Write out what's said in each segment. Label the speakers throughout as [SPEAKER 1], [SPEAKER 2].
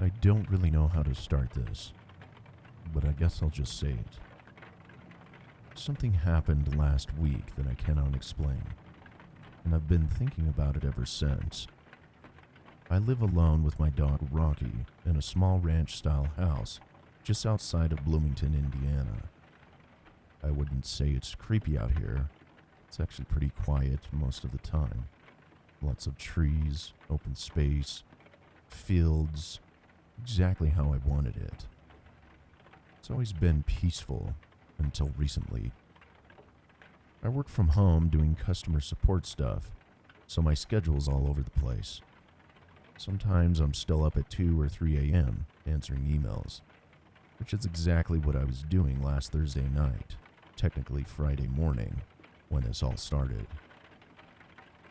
[SPEAKER 1] I don't really know how to start this, but I guess I'll just say it. Something happened last week that I cannot explain, and I've been thinking about it ever since. I live alone with my dog Rocky in a small ranch-style house just outside of Bloomington, Indiana. I wouldn't say it's creepy out here. It's actually pretty quiet most of the time. Lots of trees, open space, fields, exactly how I wanted it. It's always been peaceful until recently. I work from home doing customer support stuff, so my schedule's all over the place. Sometimes I'm still up at 2 or 3 a.m. answering emails, which is exactly what I was doing last Thursday night, technically Friday morning, when this all started.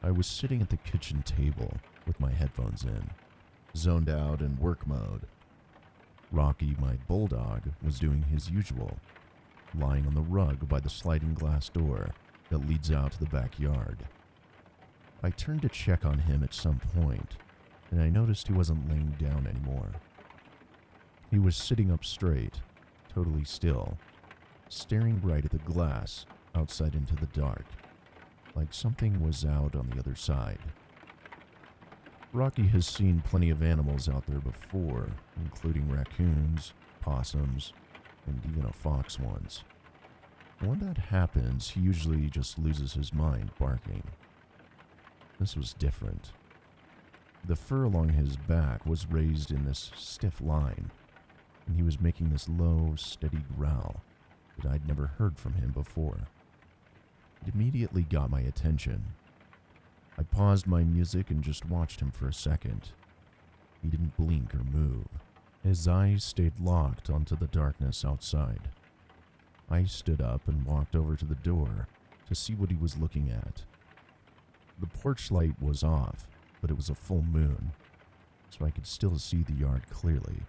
[SPEAKER 1] I was sitting at the kitchen table with my headphones in, zoned out in work mode. Rocky, my bulldog, was doing his usual, lying on the rug by the sliding glass door that leads out to the backyard. I turned to check on him at some point, and I noticed he wasn't laying down anymore. He was sitting up straight, totally still, staring right at the glass outside into the dark, like something was out on the other side. Rocky has seen plenty of animals out there before, including raccoons, possums, and even a fox once. When that happens, he usually just loses his mind barking. This was different. The fur along his back was raised in this stiff line, and he was making this low, steady growl that I'd never heard from him before. It immediately got my attention. I paused my music and just watched him for a second. He didn't blink or move. His eyes stayed locked onto the darkness outside. I stood up and walked over to the door to see what he was looking at. The porch light was off, but it was a full moon, so I could still see the yard clearly.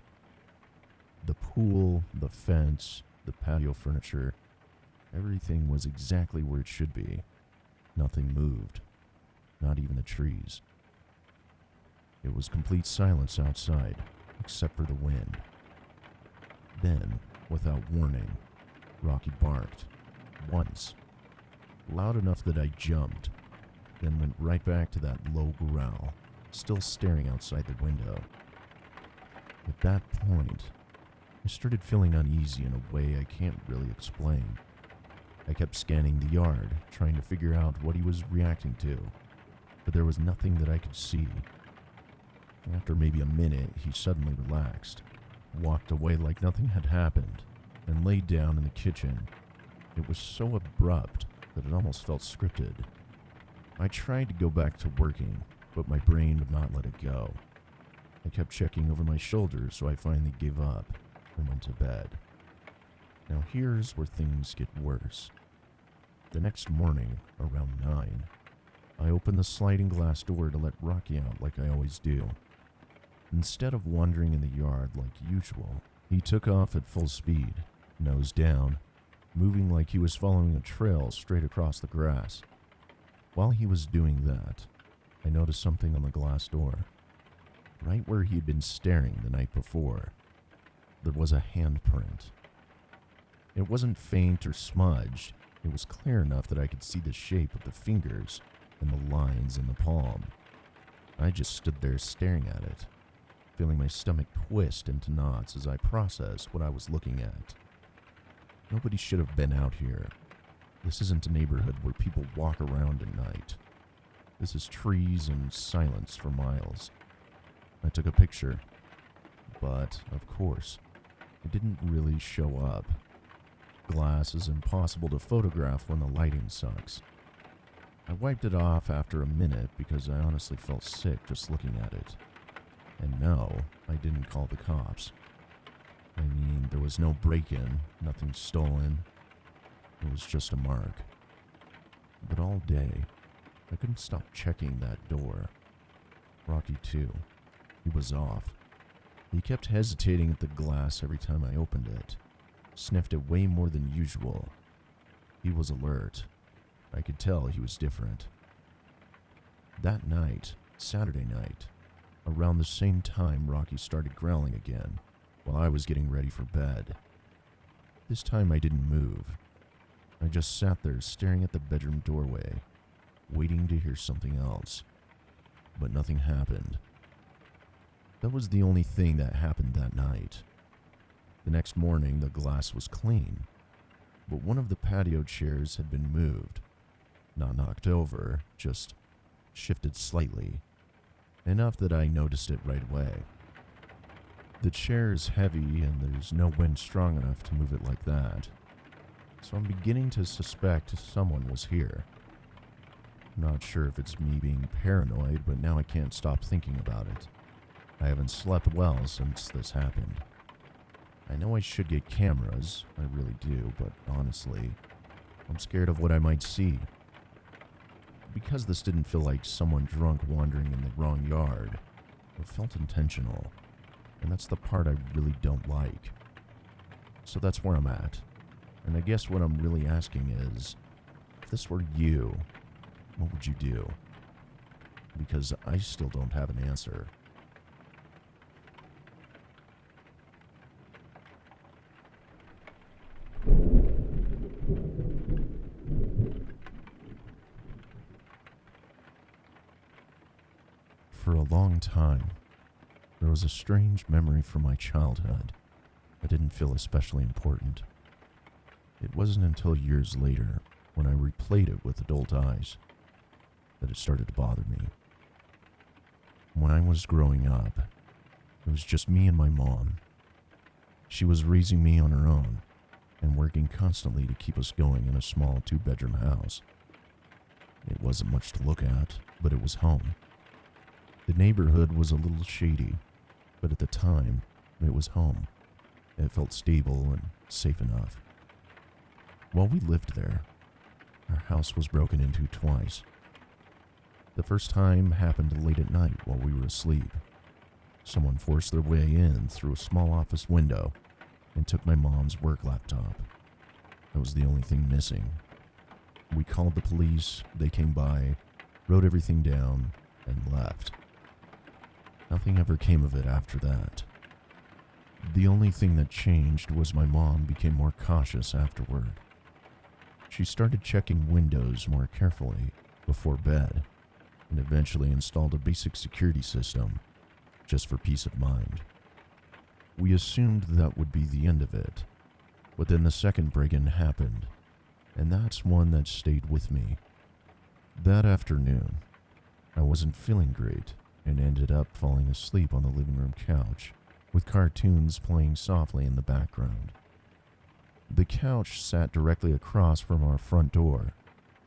[SPEAKER 1] The pool, the fence, the patio furniture, everything was exactly where it should be. Nothing moved, not even the trees. It was complete silence outside, except for the wind. Then, without warning, Rocky barked, once, loud enough that I jumped, then went right back to that low growl, still staring outside the window. At that point, I started feeling uneasy in a way I can't really explain. I kept scanning the yard, trying to figure out what he was reacting to, but there was nothing that I could see. After maybe a minute, he suddenly relaxed, walked away like nothing had happened, and laid down in the kitchen. It was so abrupt that it almost felt scripted. I tried to go back to working, but my brain would not let it go. I kept checking over my shoulder, so I finally gave up and went to bed. Now here's where things get worse. The next morning, around 9, I opened the sliding glass door to let Rocky out like I always do. Instead of wandering in the yard like usual, he took off at full speed, nose down, moving like he was following a trail straight across the grass. While he was doing that, I noticed something on the glass door. Right where he had been staring the night before, there was a handprint. It wasn't faint or smudged. It was clear enough that I could see the shape of the fingers and the lines in the palm. I just stood there staring at it, feeling my stomach twist into knots as I processed what I was looking at. Nobody should have been out here. This isn't a neighborhood where people walk around at night. This is trees and silence for miles. I took a picture, but, of course, it didn't really show up. Glass is impossible to photograph when the lighting sucks. I wiped it off after a minute because I honestly felt sick just looking at it. And no, I didn't call the cops. I mean, there was no break-in, nothing stolen. It was just a mark. But all day, I couldn't stop checking that door. Rocky, too. He was off. He kept hesitating at the glass every time I opened it, sniffed it way more than usual. He was alert. I could tell he was different. That night, Saturday night, Around the same time, Rocky started growling again while I was getting ready for bed. This time I didn't move. I just sat there staring at the bedroom doorway, waiting to hear something else. But nothing happened. That was the only thing that happened that night. The next morning, the glass was clean, but one of the patio chairs had been moved. Not knocked over, just shifted slightly, enough that I noticed it right away. The chair is heavy and there's no wind strong enough to move it like that, so I'm beginning to suspect someone was here. I'm not sure if it's me being paranoid, but now I can't stop thinking about it. I haven't slept well since this happened. I know I should get cameras, I really do, but honestly, I'm scared of what I might see. Because this didn't feel like someone drunk wandering in the wrong yard, it felt intentional, and that's the part I really don't like. So that's where I'm at, and I guess what I'm really asking is, if this were you, what would you do? Because I still don't have an answer. For a long time, there was a strange memory from my childhood that didn't feel especially important. It wasn't until years later, when I replayed it with adult eyes, that it started to bother me. When I was growing up, it was just me and my mom. She was raising me on her own and working constantly to keep us going in a small 2-bedroom house. It wasn't much to look at, but it was home. The neighborhood was a little shady, but at the time, it was home. It felt stable and safe enough. While we lived there, our house was broken into twice. The first time happened late at night while we were asleep. Someone forced their way in through a small office window and took my mom's work laptop. That was the only thing missing. We called the police, they came by, wrote everything down, and left. Nothing ever came of it after that. The only thing that changed was my mom became more cautious afterward. She started checking windows more carefully before bed, and eventually installed a basic security system, just for peace of mind. We assumed that would be the end of it, but then the second break-in happened, and that's one that stayed with me. That afternoon, I wasn't feeling great, and ended up falling asleep on the living room couch, with cartoons playing softly in the background. The couch sat directly across from our front door,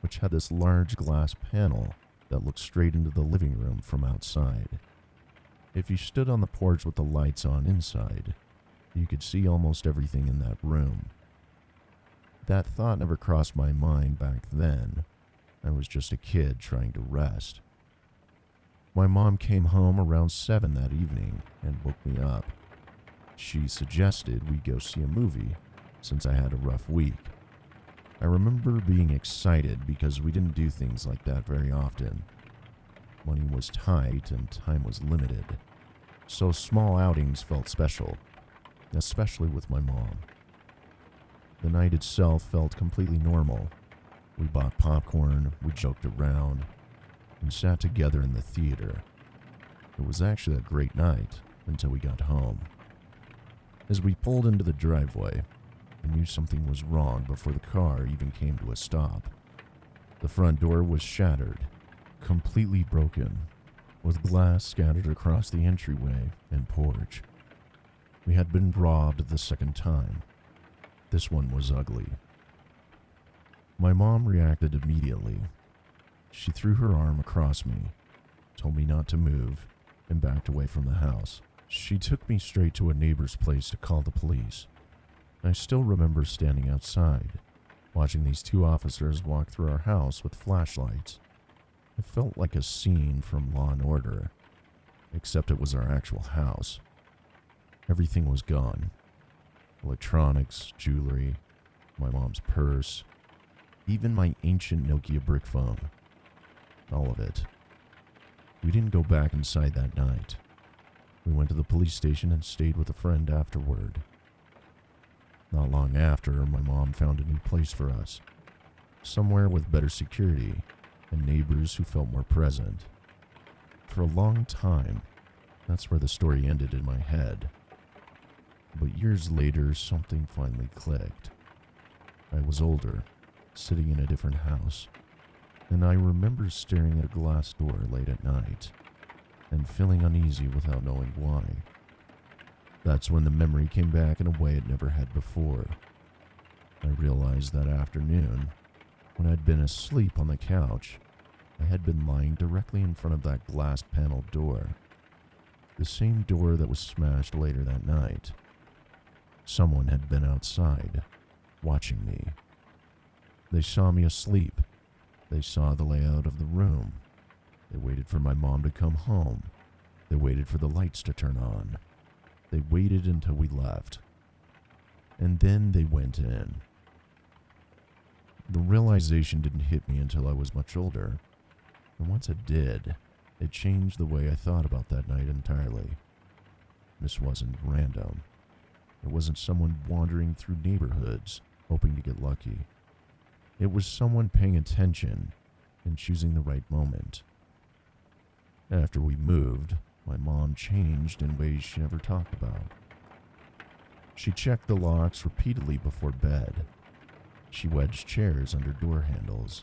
[SPEAKER 1] which had this large glass panel that looked straight into the living room from outside. If you stood on the porch with the lights on inside, you could see almost everything in that room. That thought never crossed my mind back then. I was just a kid trying to rest. My mom came home around 7 that evening and woke me up. She suggested we go see a movie, since I had a rough week. I remember being excited because we didn't do things like that very often. Money was tight and time was limited, so small outings felt special, especially with my mom. The night itself felt completely normal. We bought popcorn, we joked around, and sat together in the theater. It was actually a great night until we got home. As we pulled into the driveway, I knew something was wrong before the car even came to a stop. The front door was shattered, completely broken, with glass scattered across the entryway and porch. We had been robbed the second time. This one was ugly. My mom reacted immediately. She threw her arm across me, told me not to move, and backed away from the house. She took me straight to a neighbor's place to call the police. I still remember standing outside, watching these 2 officers walk through our house with flashlights. It felt like a scene from Law and Order, except it was our actual house. Everything was gone. Electronics, jewelry, my mom's purse, even my ancient Nokia brick phone. All of it. We didn't go back inside that night. We went to the police station and stayed with a friend afterward. Not long after, my mom found a new place for us, somewhere with better security and neighbors who felt more present. For a long time, that's where the story ended in my head. But years later, something finally clicked. I was older, sitting in a different house, and I remember staring at a glass door late at night and feeling uneasy without knowing why. That's when the memory came back in a way it never had before. I realized that afternoon, when I'd been asleep on the couch, I had been lying directly in front of that glass-paneled door, the same door that was smashed later that night. Someone had been outside, watching me. They saw me asleep. They saw the layout of the room. They waited for my mom to come home. They waited for the lights to turn on. They waited until we left. And then they went in. The realization didn't hit me until I was much older. And once it did, it changed the way I thought about that night entirely. This wasn't random. It wasn't someone wandering through neighborhoods, hoping to get lucky. It was someone paying attention and choosing the right moment. After we moved, my mom changed in ways she never talked about. She checked the locks repeatedly before bed. She wedged chairs under door handles.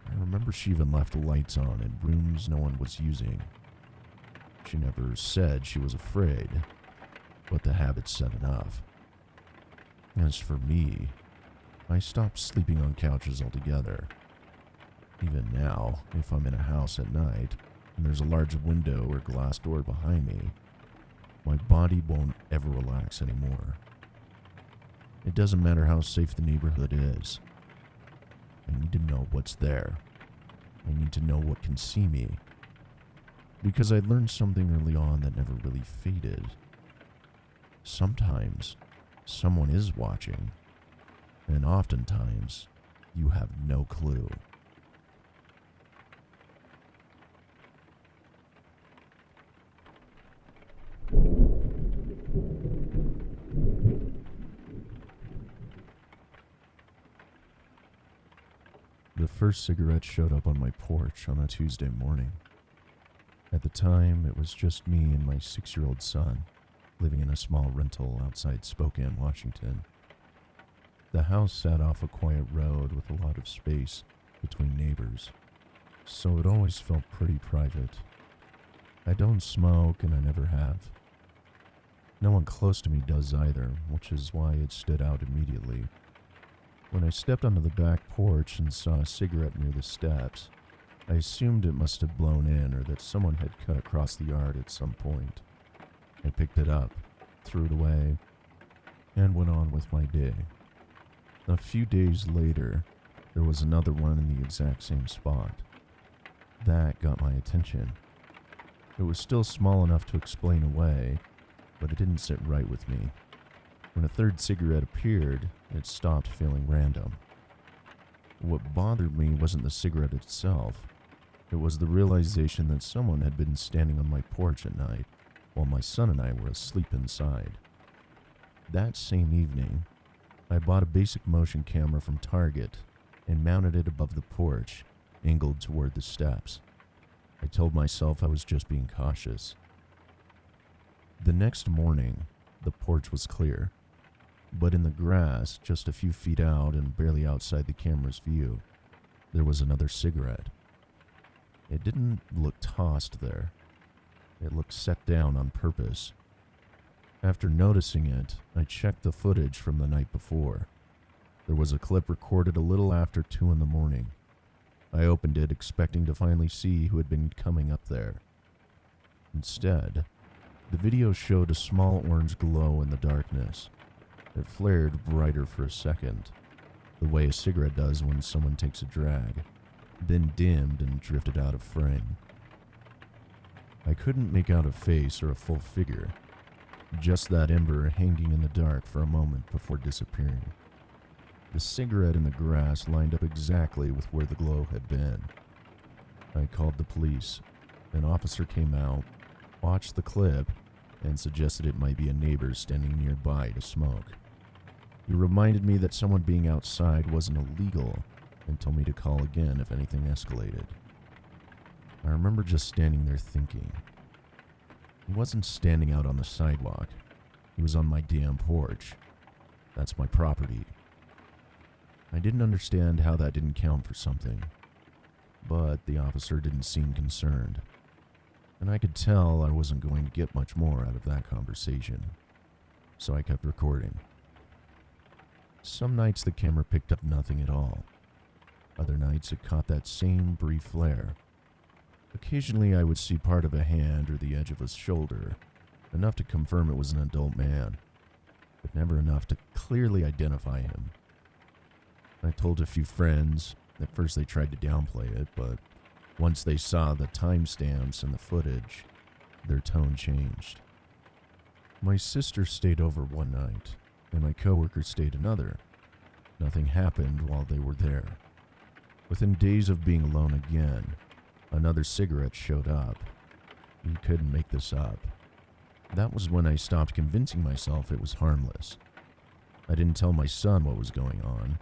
[SPEAKER 1] I remember she even left lights on in rooms no one was using. She never said she was afraid, but the habit said enough. As for me, I stopped sleeping on couches altogether. Even now, if I'm in a house at night, and there's a large window or glass door behind me, my body won't ever relax anymore. It doesn't matter how safe the neighborhood is. I need to know what's there. I need to know what can see me. Because I learned something early on that never really faded. Sometimes, someone is watching, and oftentimes, you have no clue. The first cigarette showed up on my porch on a Tuesday morning. At the time, it was just me and my 6-year-old son, living in a small rental outside Spokane, Washington. The house sat off a quiet road with a lot of space between neighbors, so it always felt pretty private. I don't smoke, and I never have. No one close to me does either, which is why it stood out immediately. When I stepped onto the back porch and saw a cigarette near the steps, I assumed it must have blown in or that someone had cut across the yard at some point. I picked it up, threw it away, and went on with my day. A few days later, there was another one in the exact same spot. That got my attention. It was still small enough to explain away, but it didn't sit right with me. When a third cigarette appeared, it stopped feeling random. What bothered me wasn't the cigarette itself. It was the realization that someone had been standing on my porch at night while my son and I were asleep inside. That same evening, I bought a basic motion camera from Target and mounted it above the porch, angled toward the steps. I told myself I was just being cautious. The next morning, the porch was clear, but in the grass, just a few feet out and barely outside the camera's view, there was another cigarette. It didn't look tossed there. It looked set down on purpose. After noticing it, I checked the footage from the night before. There was a clip recorded a little after 2 in the morning. I opened it expecting to finally see who had been coming up there. Instead, the video showed a small orange glow in the darkness. It flared brighter for a second, the way a cigarette does when someone takes a drag, then dimmed and drifted out of frame. I couldn't make out a face or a full figure, just that ember hanging in the dark for a moment before disappearing. The cigarette in the grass lined up exactly with where the glow had been. I called the police. An officer came out, watched the clip, and suggested it might be a neighbor standing nearby to smoke. He reminded me that someone being outside wasn't illegal and told me to call again if anything escalated. I remember just standing there thinking. He wasn't standing out on the sidewalk. He was on my damn porch. That's my property. I didn't understand how that didn't count for something, but the officer didn't seem concerned, and I could tell I wasn't going to get much more out of that conversation, so I kept recording. Some nights the camera picked up nothing at all. Other nights it caught that same brief flare. Occasionally I would see part of a hand or the edge of a shoulder, enough to confirm it was an adult man, but never enough to clearly identify him. I told a few friends. At first they tried to downplay it, but once they saw the timestamps and the footage, their tone changed. My sister stayed over one night, and my coworker stayed another. Nothing happened while they were there. Within days of being alone again, another cigarette showed up. You couldn't make this up. That was when I stopped convincing myself it was harmless. I didn't tell my son what was going on.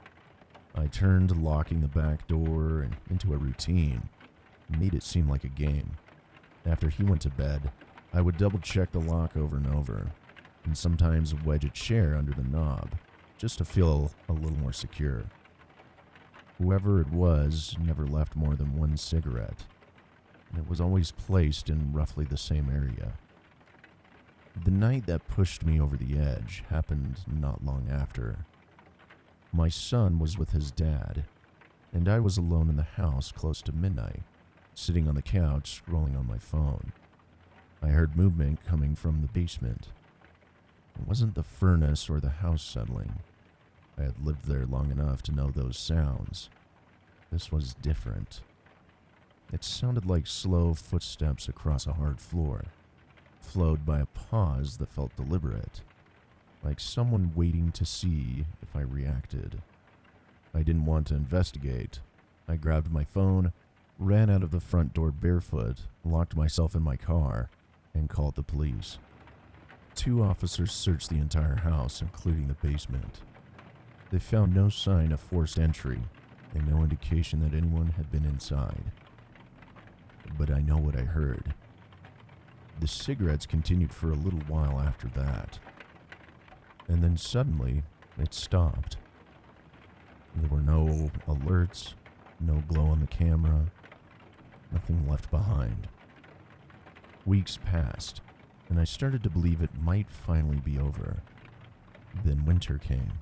[SPEAKER 1] I turned locking the back door and into a routine, and made it seem like a game. After he went to bed, I would double-check the lock over and over, and sometimes wedge a chair under the knob, just to feel a little more secure. Whoever it was never left more than one cigarette, and it was always placed in roughly the same area. The night that pushed me over the edge happened not long after. My son was with his dad, and I was alone in the house close to midnight, sitting on the couch scrolling on my phone. I heard movement coming from the basement. It wasn't the furnace or the house settling. I had lived there long enough to know those sounds. This was different. It sounded like slow footsteps across a hard floor, flowed by a pause that felt deliberate, like someone waiting to see if I reacted. I didn't want to investigate. I grabbed my phone, ran out of the front door barefoot, locked myself in my car, and called the police. 2 officers searched the entire house, including the basement. They found no sign of forced entry and no indication that anyone had been inside. But I know what I heard. The cigarettes continued for a little while after that. And then suddenly, it stopped. There were no alerts, no glow on the camera, nothing left behind. Weeks passed, and I started to believe it might finally be over. Then winter came.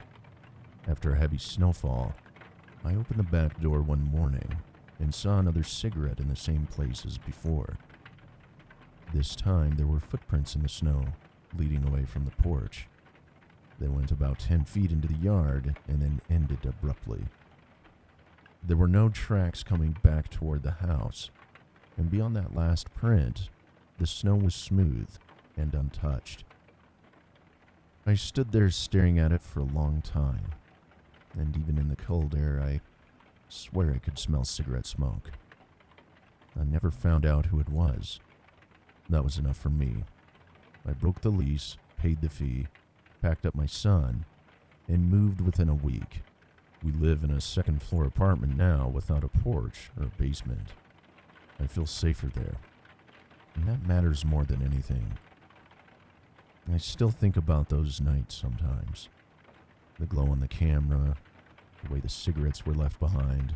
[SPEAKER 1] After a heavy snowfall, I opened the back door one morning and saw another cigarette in the same place as before. This time, there were footprints in the snow, leading away from the porch. They went about 10 feet into the yard and then ended abruptly. There were no tracks coming back toward the house, and beyond that last print, the snow was smooth and untouched. I stood there staring at it for a long time, and even in the cold air, I swear I could smell cigarette smoke. I never found out who it was. That was enough for me. I broke the lease, paid the fee, packed up my son, and moved within a week. We live in a second-floor apartment now without a porch or a basement. I feel safer there, and that matters more than anything. I still think about those nights sometimes. The glow on the camera, the way the cigarettes were left behind,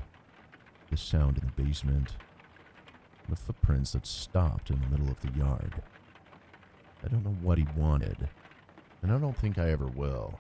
[SPEAKER 1] the sound in the basement, the footprints that stopped in the middle of the yard. I don't know what he wanted, and I don't think I ever will.